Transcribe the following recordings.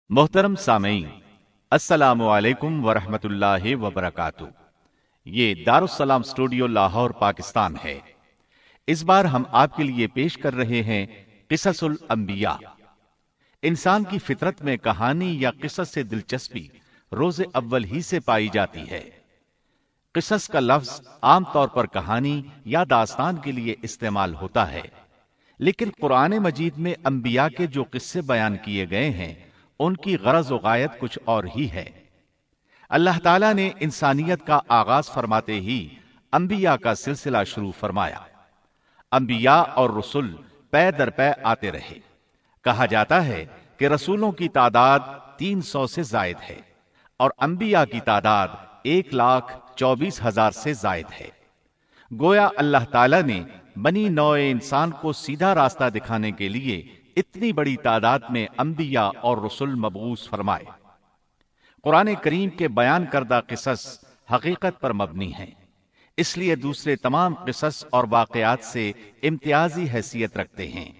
محترم سامعین، السلام علیکم ورحمۃ وبرکاتہ۔ یہ دارالسلام اسٹوڈیو لاہور پاکستان ہے۔ اس بار ہم آپ کے لیے پیش کر رہے ہیں قصص الانبیاء۔ انسان کی فطرت میں کہانی یا قصص سے دلچسپی روز اول ہی سے پائی جاتی ہے۔ قصص کا لفظ عام طور پر کہانی یا داستان کے لیے استعمال ہوتا ہے، لیکن قرآن مجید میں انبیاء کے جو قصے بیان کیے گئے ہیں ان کی غرض و غایت کچھ اور ہی ہے۔ اللہ تعالیٰ نے انسانیت کا آغاز فرماتے ہی انبیاء کا سلسلہ شروع فرمایا۔ انبیاء اور رسول پے در پے آتے رہے۔ کہا جاتا ہے کہ رسولوں کی تعداد 300 سے زائد ہے اور انبیاء کی تعداد 1,24,000 سے زائد ہے۔ گویا اللہ تعالیٰ نے بنی نوع انسان کو سیدھا راستہ دکھانے کے لیے اتنی بڑی تعداد میں انبیاء اور رسول مبعوث فرمائے۔ قرآن کریم کے بیان کردہ قصص حقیقت پر مبنی ہیں، اس لیے دوسرے تمام قصص اور واقعات سے امتیازی حیثیت رکھتے ہیں۔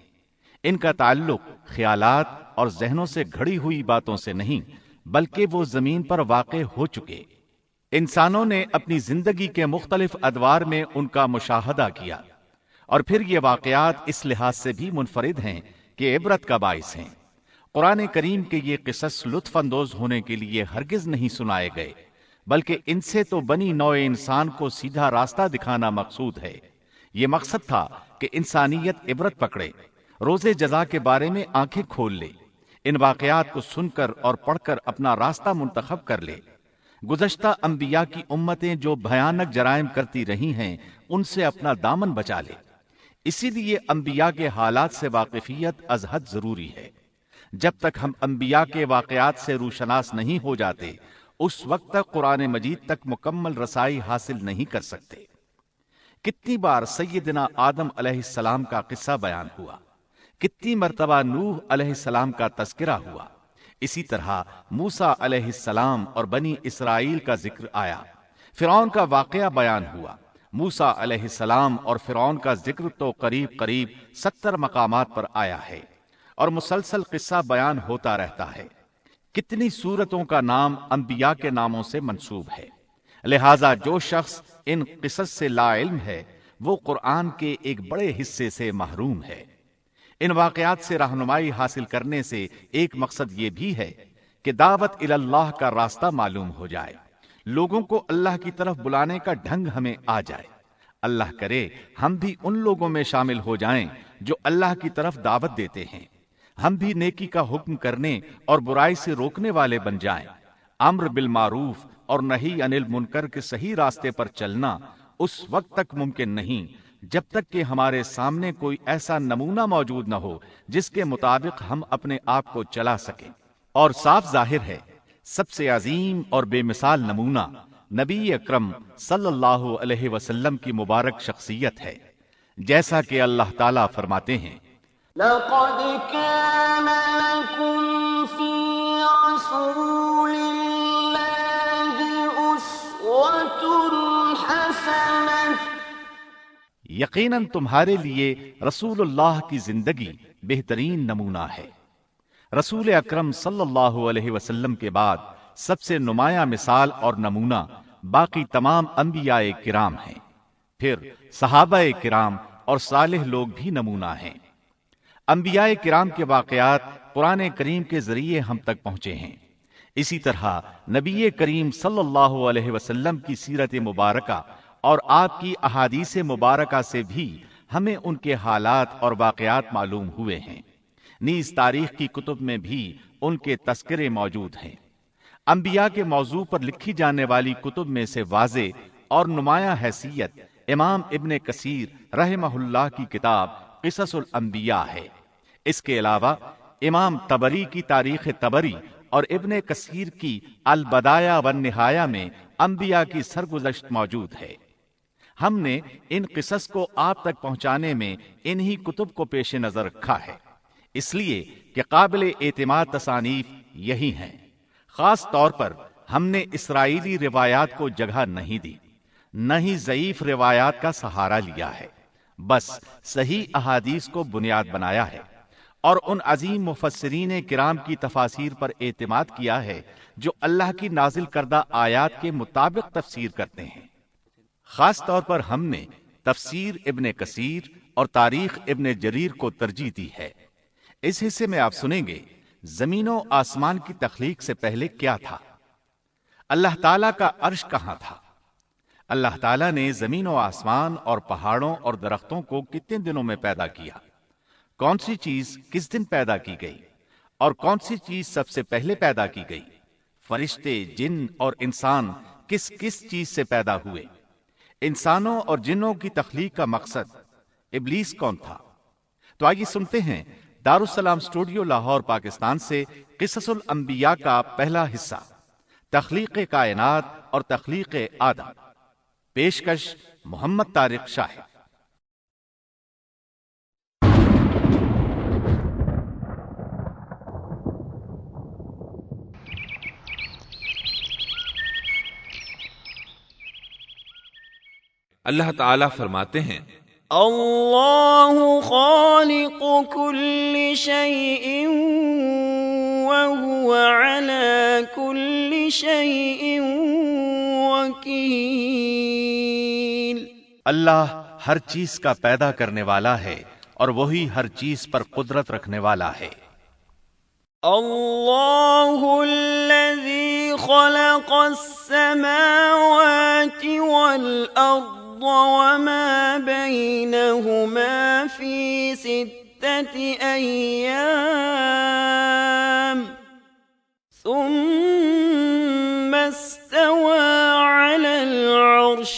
ان کا تعلق خیالات اور ذہنوں سے گھڑی ہوئی باتوں سے نہیں، بلکہ وہ زمین پر واقع ہو چکے۔ انسانوں نے اپنی زندگی کے مختلف ادوار میں ان کا مشاہدہ کیا، اور پھر یہ واقعات اس لحاظ سے بھی منفرد ہیں کہ عبرت کا باعث ہیں۔ قرآن کریم کے یہ قصص لطف اندوز ہونے کے لیے ہرگز نہیں سنائے گئے، بلکہ ان سے تو بنی نوع انسان کو سیدھا راستہ دکھانا مقصود ہے۔ یہ مقصد تھا کہ انسانیت عبرت پکڑے، روز جزا کے بارے میں آنکھیں کھول لے، ان واقعات کو سن کر اور پڑھ کر اپنا راستہ منتخب کر لے۔ گزشتہ انبیاء کی امتیں جو بھیانک جرائم کرتی رہی ہیں ان سے اپنا دامن بچا لے۔ اسی لیے انبیاء کے حالات سے واقفیت از حد ضروری ہے۔ جب تک ہم انبیاء کے واقعات سے روشناس نہیں ہو جاتے، اس وقت تک قرآن مجید تک مکمل رسائی حاصل نہیں کر سکتے۔ کتنی بار سیدنا آدم علیہ السلام کا قصہ بیان ہوا، کتنی مرتبہ نوح علیہ السلام کا تذکرہ ہوا، اسی طرح موسیٰ علیہ السلام اور بنی اسرائیل کا ذکر آیا، فرعون کا واقعہ بیان ہوا۔ موسیٰ علیہ السلام اور فرعون کا ذکر تو قریب 70 مقامات پر آیا ہے، اور مسلسل قصہ بیان ہوتا رہتا ہے۔ کتنی سورتوں کا نام انبیاء کے ناموں سے منسوب ہے۔ لہذا جو شخص ان قصص سے لا علم ہے وہ قرآن کے ایک بڑے حصے سے محروم ہے۔ ان واقعات سے رہنمائی حاصل کرنے سے ایک مقصد یہ بھی ہے کہ دعوت اللہ کا راستہ معلوم ہو جائے، لوگوں کو اللہ کی طرف بلانے کا ڈھنگ ہمیں آ جائے۔ اللہ کرے ہم بھی ان لوگوں میں شامل ہو جائیں جو اللہ کی طرف دعوت دیتے ہیں، ہم بھی نیکی کا حکم کرنے اور برائی سے روکنے والے بن جائیں۔ امر بالمعروف اور نہی عن المنکر کے صحیح راستے پر چلنا اس وقت تک ممکن نہیں جب تک کہ ہمارے سامنے کوئی ایسا نمونہ موجود نہ ہو جس کے مطابق ہم اپنے آپ کو چلا سکیں۔ اور صاف ظاہر ہے سب سے عظیم اور بے مثال نمونہ نبی اکرم صلی اللہ علیہ وسلم کی مبارک شخصیت ہے، جیسا کہ اللہ تعالیٰ فرماتے ہیں، لَقَدْ كَانَ لَكُمْ فِي رَسُولِ اللَّهِ أُسْوَةٌ حَسَنَةٌ۔ یقیناً تمہارے لیے رسول اللہ کی زندگی بہترین نمونہ ہے۔ رسول اکرم صلی اللہ علیہ وسلم کے بعد سب سے نمایاں مثال اور نمونہ باقی تمام انبیاء کرام ہیں، پھر صحابہ کرام اور صالح لوگ بھی نمونہ ہیں۔ انبیاء کرام کے واقعات قرآن کریم کے ذریعے ہم تک پہنچے ہیں۔ اسی طرح نبی کریم صلی اللہ علیہ وسلم کی سیرت مبارکہ اور آپ کی احادیث مبارکہ سے بھی ہمیں ان کے حالات اور واقعات معلوم ہوئے ہیں۔ نیز تاریخ کی کتب میں بھی ان کے تذکرے موجود ہیں۔ انبیاء کے موضوع پر لکھی جانے والی کتب میں سے واضح اور نمایاں حیثیت امام ابن کثیر رحمہ اللہ کی کتاب قصص الانبیاء ہے۔ اس کے علاوہ امام طبری کی تاریخ طبری اور ابن کثیر کی البدایہ والنہایہ میں انبیاء کی سرگزشت موجود ہے۔ ہم نے ان قصص کو آپ تک پہنچانے میں انہی کتب کو پیش نظر رکھا ہے، اس لیے کہ قابل اعتماد تصانیف یہی ہیں۔ خاص طور پر ہم نے اسرائیلی روایات کو جگہ نہیں دی، نہ ہی ضعیف روایات کا سہارا لیا ہے، بس صحیح احادیث کو بنیاد بنایا ہے اور ان عظیم مفسرین کرام کی تفاسیر پر اعتماد کیا ہے جو اللہ کی نازل کردہ آیات کے مطابق تفسیر کرتے ہیں۔ خاص طور پر ہم نے تفسیر ابن کثیر اور تاریخ ابن جریر کو ترجیح دی ہے۔ اس حصے میں آپ سنیں گے زمین و آسمان کی تخلیق سے پہلے کیا تھا، اللہ تعالیٰ کا عرش کہاں تھا، اللہ تعالیٰ نے زمین و آسمان اور پہاڑوں اور درختوں کو کتنے دنوں میں پیدا کیا، کون سی چیز کس دن پیدا کی گئی اور کون سی چیز سب سے پہلے پیدا کی گئی، فرشتے، جن اور انسان کس کس چیز سے پیدا ہوئے، انسانوں اور جنوں کی تخلیق کا مقصد، ابلیس کون تھا۔ تو آئیے سنتے ہیں دارالسلام اسٹوڈیو لاہور پاکستان سے قصص الانبیاء کا پہلا حصہ، تخلیق کائنات اور تخلیق آدم۔ پیشکش محمد طارق شاہد۔ اللہ تعالیٰ فرماتے ہیں اللہ خالق کل شیء وهو على كل شيء وکیل۔ اللہ ہر چیز کا پیدا کرنے والا ہے اور وہی ہر چیز پر قدرت رکھنے والا ہے۔ اللہ الذی خلق السماوات والارض وما بينهما في 6 أيام ثم استوى على العرش۔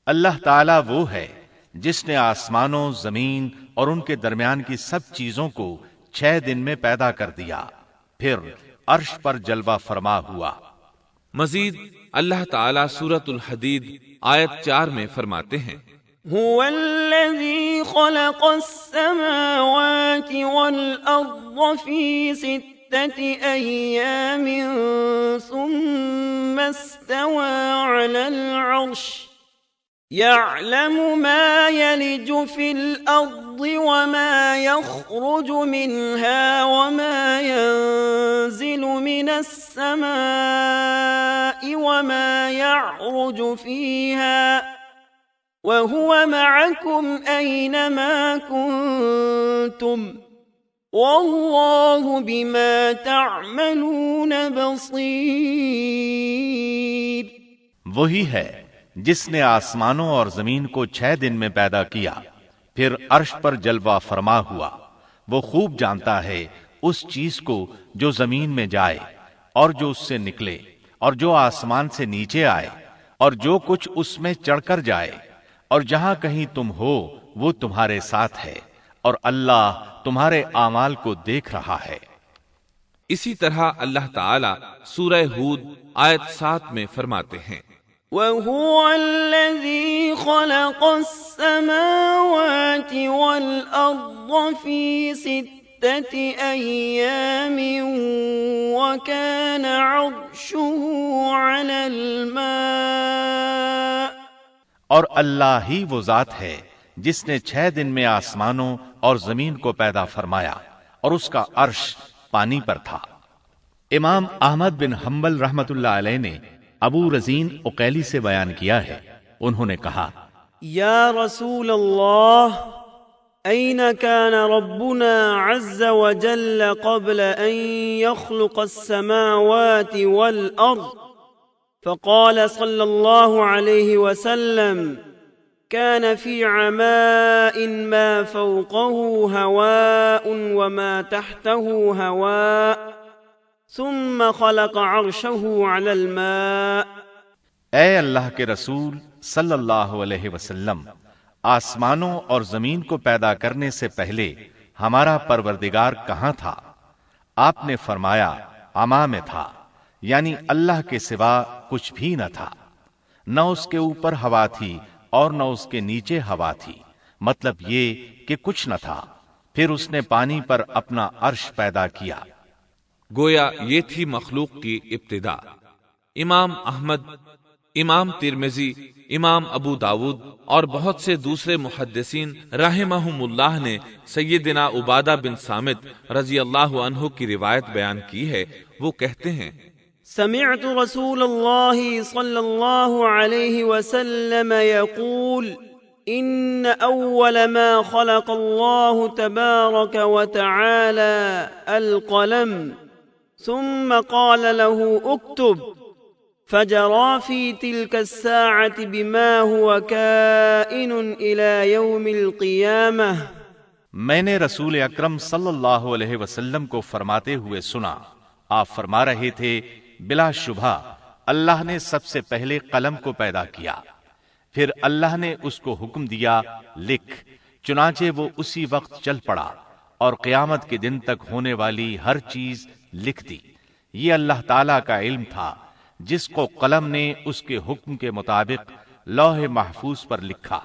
اللہ تعالیٰ وہ ہے جس نے آسمانوں، زمین اور ان کے درمیان کی سب چیزوں کو 6 دن میں پیدا کر دیا، پھر عرش پر جلوہ فرما ہوا۔ مزید اللہ تعالیٰ سورۃ الحدید آیت 4 میں فرماتے ہیں هو الذي خلق السماوات والأرض في 6 أيام ثم استوى على العرش يعلم ما يلج في الأرض وما يخرج منها وما ينزل من السماء وما يعرج فيها وهو معكم أينما كنتم والله بما تعملون بصير۔ وہی ہے جس نے آسمانوں اور زمین کو 6 دن میں پیدا کیا، پھر عرش پر جلوہ فرما ہوا۔ وہ خوب جانتا ہے اس چیز کو جو زمین میں جائے اور جو اس سے نکلے اور جو آسمان سے نیچے آئے اور جو کچھ اس میں چڑھ کر جائے، اور جہاں کہیں تم ہو وہ تمہارے ساتھ ہے، اور اللہ تمہارے اعمال کو دیکھ رہا ہے۔ اسی طرح اللہ تعالیٰ سورہ ہود آیت 7 میں فرماتے ہیں وَهُوَ الَّذِي خَلَقَ السَّمَاوَاتِ وَالْأَرْضَ فِي 6 أَيَّامٍ وَكَانَ عَرْشُهُ عَلَى الْمَاءِ۔ اور اللہ ہی وہ ذات ہے جس نے 6 دن میں آسمانوں اور زمین کو پیدا فرمایا اور اس کا عرش پانی پر تھا۔ امام احمد بن حنبل رحمت اللہ علیہ نے ابو رزین عقیلی سے بیان کیا ہے، انہوں نے کہا یا رسول اللہ أين كان ربنا عز وجل قبل أن يخلق السماوات والأرض؟ فقال صلى الله عليه وسلم كان في عماء ما فوقه هواء وما تحته هواء ثم خلق عرشه على الماء۔ اے اللہ کے رسول صلی اللہ علیہ وسلم، آسمانوں اور زمین کو پیدا کرنے سے پہلے ہمارا پروردگار کہاں تھا؟ آپ نے فرمایا عما میں تھا، یعنی اللہ کے سوا کچھ بھی نہ تھا، نہ اس کے اوپر ہوا تھی اور نہ اس کے نیچے ہوا تھی، مطلب یہ کہ کچھ نہ تھا، پھر اس نے پانی پر اپنا عرش پیدا کیا۔ گویا یہ تھی مخلوق کی ابتدا۔ امام احمد امام ترمذی، امام ابو داود اور بہت سے دوسرے محدثین رحمہم اللہ نے سیدنا عبادہ بن صامت رضی اللہ عنہ کی روایت بیان کی ہے۔ وہ کہتے ہیں سمعت رسول اللہ صلی اللہ علیہ وسلم يقول ان اول ما خلق اللہ تبارک وتعالى القلم ثم قال له اكتب فجرى في تلك الساعة بما هو كائن إلى يوم القيامة۔ میں نے رسول اکرم صلی اللہ علیہ وسلم کو فرماتے ہوئے سنا، آپ فرما رہے تھے بلا شبہ اللہ نے سب سے پہلے قلم کو پیدا کیا، پھر اللہ نے اس کو حکم دیا لکھ، چنانچہ وہ اسی وقت چل پڑا اور قیامت کے دن تک ہونے والی ہر چیز لکھ دی۔ یہ اللہ تعالی کا علم تھا جس کو قلم نے اس کے حکم کے مطابق لوح محفوظ پر لکھا۔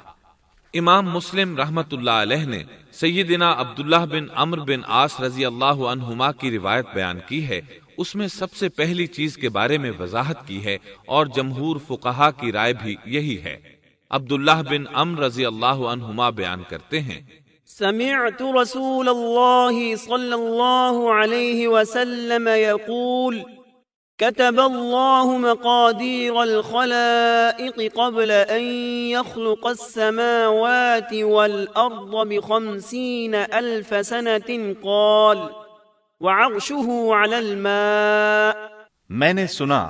امام مسلم رحمت اللہ علیہ نے سیدنا عبداللہ بن عمرو بن عاص رضی اللہ عنہما کی روایت بیان کی ہے۔ اس میں سب سے پہلی چیز کے بارے میں وضاحت کی ہے اور جمہور فقہا کی رائے بھی یہی ہے۔ عبداللہ بن عمرو رضی اللہ عنہما بیان کرتے ہیں سمعت رسول اللہ صلی اللہ علیہ وسلم يقول كتب الله مقادير الخلائق قبل أن يخلق السماوات والأرض ب50,000 سنة قال وعرشه على الماء۔ میں نے سنا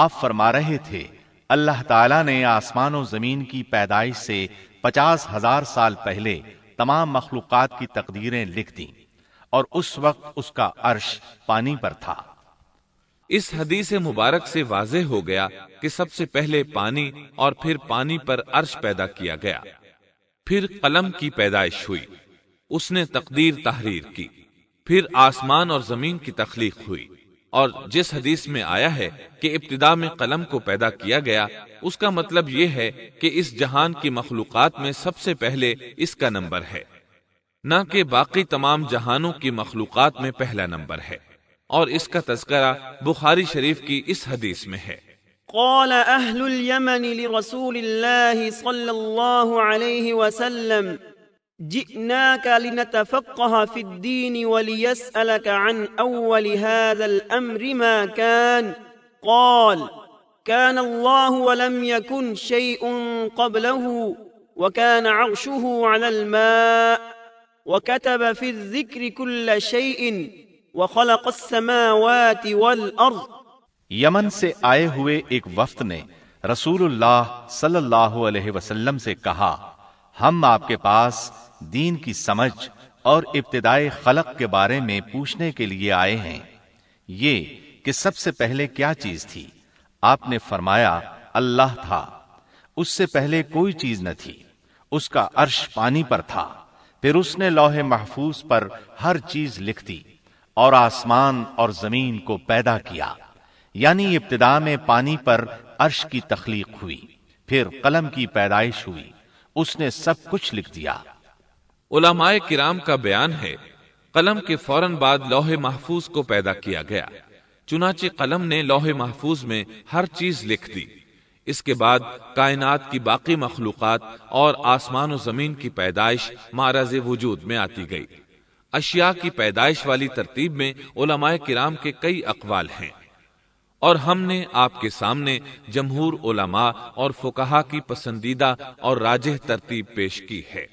آپ فرما رہے تھے اللہ تعالیٰ نے آسمان و زمین کی پیدائش سے 50,000 سال پہلے تمام مخلوقات کی تقدیریں لکھ دیں، اور اس وقت اس کا عرش پانی پر تھا۔ اس حدیث مبارک سے واضح ہو گیا کہ سب سے پہلے پانی اور پھر پانی پر عرش پیدا کیا گیا، پھر قلم کی پیدائش ہوئی، اس نے تقدیر تحریر کی، پھر آسمان اور زمین کی تخلیق ہوئی۔ اور جس حدیث میں آیا ہے کہ ابتدا میں قلم کو پیدا کیا گیا، اس کا مطلب یہ ہے کہ اس جہان کی مخلوقات میں سب سے پہلے اس کا نمبر ہے، نہ کہ باقی تمام جہانوں کی مخلوقات میں پہلا نمبر ہے۔ اور اس کا تذکرہ بخاری شریف کی اس حدیث میں ہے۔ قال اہل اليمن لرسول اللہ صلی اللہ علیہ وسلم جئناك لنتفقه في الدين وليسألك عن أول هذا الأمر ما كان قال كان الله ولم يكن شيء قبله وكان عرشه على الماء وكتب في الذكر كل شيء وخلق السماوات والأرض۔ یمن سے آئے ہوئے ایک وفد نے رسول اللہ صلی اللہ علیہ وسلم سے کہا، ہم آپ کے پاس دین کی سمجھ اور ابتدائی خلق کے بارے میں پوچھنے کے لیے آئے ہیں، یہ کہ سب سے پہلے کیا چیز تھی؟ آپ نے فرمایا اللہ تھا، اس سے پہلے کوئی چیز نہ تھی، اس کا عرش پانی پر تھا، پھر اس نے لوح محفوظ پر ہر چیز لکھ دی اور آسمان اور زمین کو پیدا کیا، یعنی ابتدا میں پانی پر عرش کی تخلیق ہوئی، پھر قلم کی پیدائش ہوئی، اس نے سب کچھ لکھ دیا۔ علماء کرام کا بیان ہے قلم کے فوراً بعد لوح محفوظ کو پیدا کیا گیا، چنانچہ قلم نے لوح محفوظ میں ہر چیز لکھ دی۔ اس کے بعد کائنات کی باقی مخلوقات اور آسمان و زمین کی پیدائش معرض وجود میں آتی گئی۔ اشیاء کی پیدائش والی ترتیب میں علماء کرام کے کئی اقوال ہیں، اور ہم نے آپ کے سامنے جمہور علماء اور فقہا کی پسندیدہ اور راجح ترتیب پیش کی ہے۔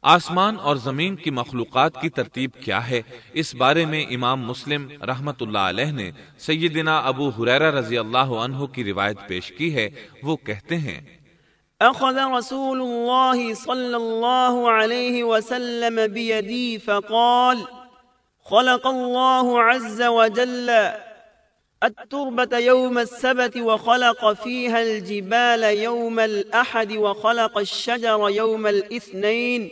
آسمان اور زمین کی مخلوقات کی ترتیب کیا ہے، اس بارے میں امام مسلم رحمت اللہ علیہ نے سیدنا ابو ہریرہ رضی اللہ عنہ کی روایت پیش کی ہے۔ وہ کہتے ہیں اخذ رسول اللہ صلی اللہ علیہ وسلم بیدی فقال خلق اللہ عز وجل التربة يوم السبت وخلق فيها الجبال يوم الأحد وخلق الشجر يوم الاثنين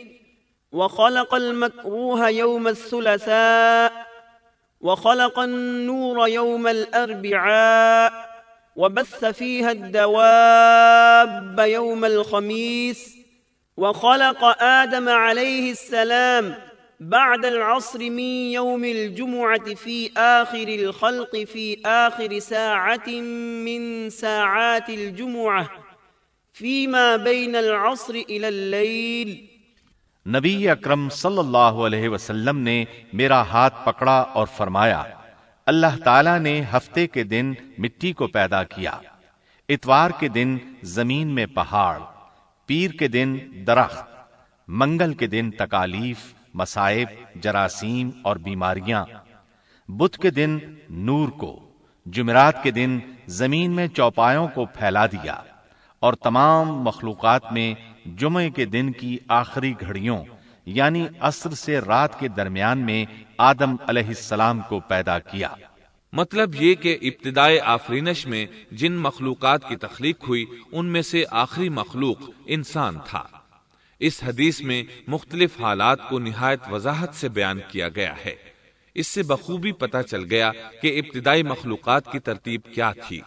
وخلق المكروه يوم الثلاثاء وخلق النور يوم الأربعاء وبث فيها الدواب يوم الخميس وخلق آدم عليه السلام بعد العصر من يوم الجمعة في آخر الخلق في آخر ساعة من ساعات الجمعة فيما بين العصر إلى الليل. نبی اکرم صلی اللہ علیہ وسلم نے میرا ہاتھ پکڑا اور فرمایا، اللہ تعالیٰ نے ہفتے کے دن مٹی کو پیدا کیا، اتوار کے دن زمین میں پہاڑ، پیر کے دن درخت، منگل کے دن تکالیف، مصائب، جراثیم اور بیماریاں، بدھ کے دن نور کو، جمعرات کے دن زمین میں چوپایوں کو پھیلا دیا، اور تمام مخلوقات میں جمعے کے دن کی آخری گھڑیوں یعنی عصر سے رات کے درمیان میں آدم علیہ السلام کو پیدا کیا۔ مطلب یہ کہ ابتدائے آفرینش میں جن مخلوقات کی تخلیق ہوئی ان میں سے آخری مخلوق انسان تھا۔ اس حدیث میں مختلف حالات کو نہایت وضاحت سے بیان کیا گیا ہے۔ اس سے بخوبی پتہ چل گیا کہ ابتدائی مخلوقات کی ترتیب کیا تھی۔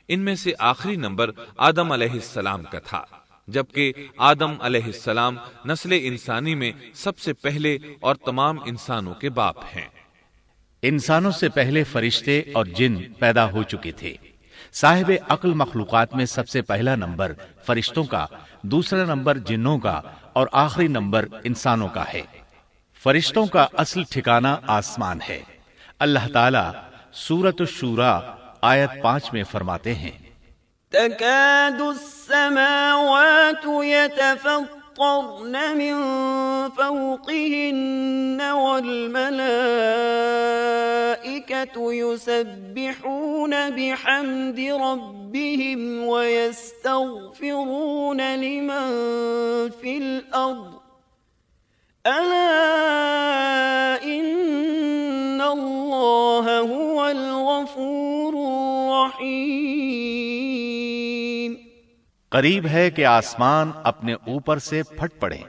ان میں سے آخری نمبر آدم علیہ السلام کا تھا، جبکہ آدم علیہ السلام نسل انسانی میں سب سے پہلے اور تمام انسانوں کے باپ ہیں۔ انسانوں سے پہلے فرشتے اور جن پیدا ہو چکے تھے۔ صاحب عقل مخلوقات میں سب سے پہلا نمبر فرشتوں کا، دوسرا نمبر جنوں کا اور آخری نمبر انسانوں کا ہے۔ فرشتوں کا اصل ٹھکانہ آسمان ہے۔ اللہ تعالی سورۃ الشورى آیت 5 میں فرماتے ہیں، تكاد السماوات يتفطرن من فوقهن والملائكة يسبحون بحمد ربهم ويستغفرون لمن في الأرض ألا إن الله هو الغفور الرحيم۔ قریب ہے کہ آسمان اپنے اوپر سے پھٹ پڑے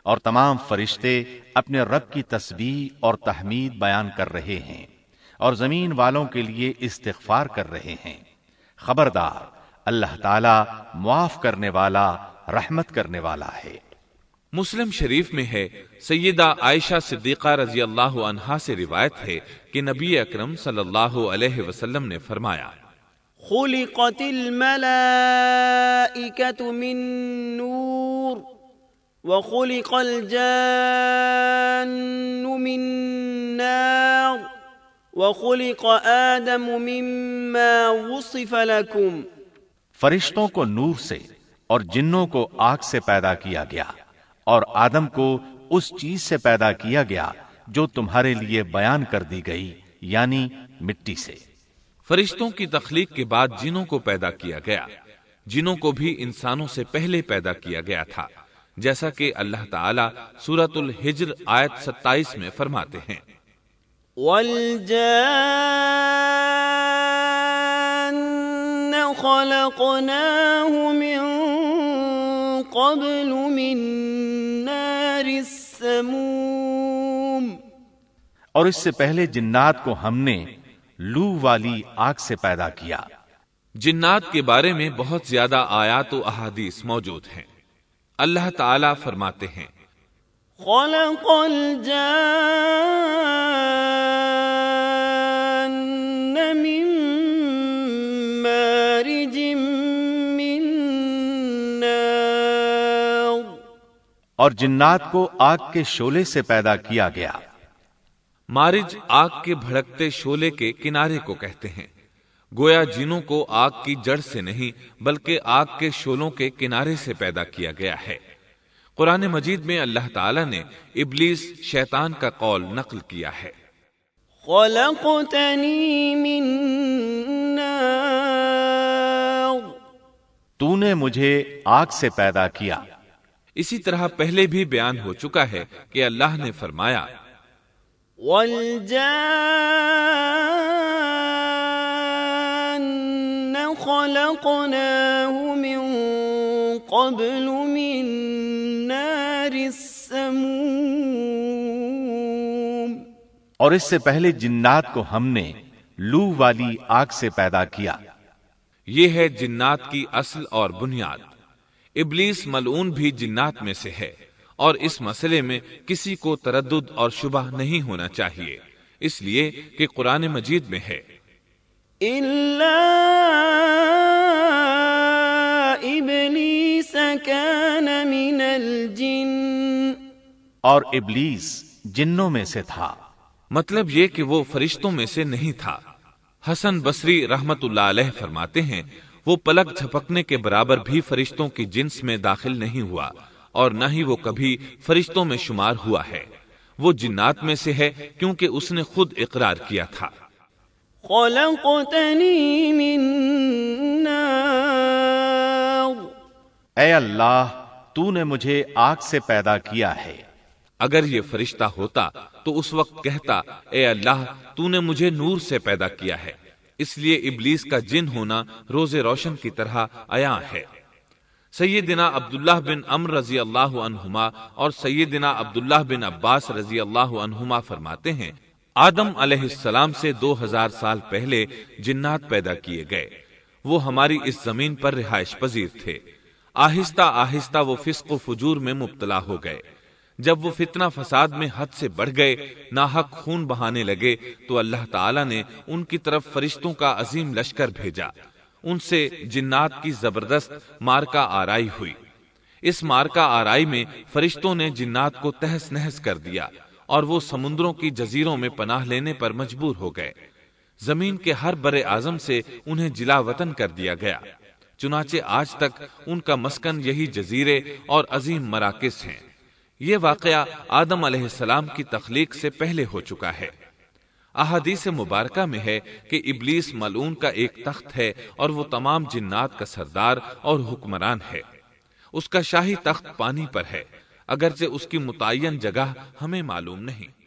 اور تمام فرشتے اپنے رب کی تسبیح اور تحمید بیان کر رہے ہیں اور زمین والوں کے لیے استغفار کر رہے ہیں۔ خبردار، اللہ تعالی معاف کرنے والا، رحمت کرنے والا ہے۔ مسلم شریف میں ہے، سیدہ عائشہ صدیقہ رضی اللہ عنہا سے روایت ہے کہ نبی اکرم صلی اللہ علیہ وسلم نے فرمایا، خلقت الملائكة من نور وخلق الجان من نار وخلق آدم مما وصف لكم۔ فرشتوں کو نور سے اور جنوں کو آگ سے پیدا کیا گیا، اور آدم کو اس چیز سے پیدا کیا گیا جو تمہارے لیے بیان کر دی گئی، یعنی مٹی سے۔ فرشتوں کی تخلیق کے بعد جنوں کو پیدا کیا گیا۔ جنوں کو بھی انسانوں سے پہلے پیدا کیا گیا تھا، جیسا کہ اللہ تعالیٰ سورۃ الحجر آیت 27 میں فرماتے ہیں، وَالْجَانَّ خَلَقْنَاهُ مِن قَبْلُ مِن نَّارِ السَّمُومِ۔ اور اس سے پہلے جنات کو ہم نے لو والی آگ سے پیدا کیا۔ جنات کے بارے میں بہت زیادہ آیات و احادیث موجود ہیں۔ اللہ تعالیٰ فرماتے ہیں، خلق الجان من مارج من نار۔ اور جنات کو آگ کے شعلے سے پیدا کیا گیا۔ مارج آگ کے بھڑکتے شعلے کے کنارے کو کہتے ہیں۔ گویا جنوں کو آگ کی جڑ سے نہیں بلکہ آگ کے شعلوں کے کنارے سے پیدا کیا گیا ہے۔ قرآن مجید میں اللہ تعالیٰ نے ابلیس شیطان کا قول نقل کیا ہے، خلقتنی من نار۔ تو نے مجھے آگ سے پیدا کیا۔ اسی طرح پہلے بھی بیان ہو چکا ہے کہ اللہ نے فرمایا، وَالْجَانَّ خَلَقْنَاهُ مِن قَبْلُ مِن نَّارِ السَّمُومِ۔ اور اس سے پہلے جنات کو ہم نے لو والی آگ سے پیدا کیا۔ یہ ہے جنات کی اصل اور بنیاد۔ ابلیس ملعون بھی جنات میں سے ہے اور اس مسئلے میں کسی کو تردد اور شبہ نہیں ہونا چاہیے، اس لیے کہ قرآن مجید میں ہے إلا إبليس كان من الجن، اور ابلیس جنوں میں سے تھا، مطلب یہ کہ وہ فرشتوں میں سے نہیں تھا۔ حسن بصری رحمت اللہ علیہ فرماتے ہیں وہ پلک جھپکنے کے برابر بھی فرشتوں کی جنس میں داخل نہیں ہوا، اور نہ ہی وہ کبھی فرشتوں میں شمار ہوا ہے، وہ جنات میں سے ہے کیونکہ اس نے خود اقرار کیا تھا۔ خلقتنی من نار، اے اللہ تو نے مجھے آگ سے پیدا کیا ہے۔ اگر یہ فرشتہ ہوتا تو اس وقت کہتا اے اللہ تو نے مجھے نور سے پیدا کیا ہے، اس لیے ابلیس کا جن ہونا روز روشن کی طرح عیاں ہے۔ سیدنا عبداللہ بن عمرو رضی اللہ عنہما اور سیدنا عبداللہ بن عباس رضی اللہ عنہما فرماتے ہیں آدم علیہ السلام سے 2000 سال پہلے جنات پیدا کیے گئے، وہ ہماری اس زمین پر رہائش پذیر تھے۔ آہستہ آہستہ وہ فسق و فجور میں مبتلا ہو گئے، جب وہ فتنہ فساد میں حد سے بڑھ گئے، ناحق خون بہانے لگے، تو اللہ تعالیٰ نے ان کی طرف فرشتوں کا عظیم لشکر بھیجا، ان سے جنات کی زبردست مارکہ آرائی ہوئی۔ اس مارکہ آرائی میں فرشتوں نے جنات کو تہس نہس کر دیا، اور وہ سمندروں کی جزیروں میں پناہ لینے پر مجبور ہو گئے۔ زمین کے ہر بر اعظم سے انہیں جلا وطن کر دیا گیا، چنانچہ آج تک ان کا مسکن یہی جزیرے اور عظیم مراکز ہیں۔ یہ واقعہ آدم علیہ السلام کی تخلیق سے پہلے ہو چکا ہے۔ احادیث مبارکہ میں ہے کہ ابلیس ملعون کا ایک تخت ہے اور وہ تمام جنات کا سردار اور حکمران ہے۔ اس کا شاہی تخت پانی پر ہے، اگرچہ اس کی متعین جگہ ہمیں معلوم نہیں۔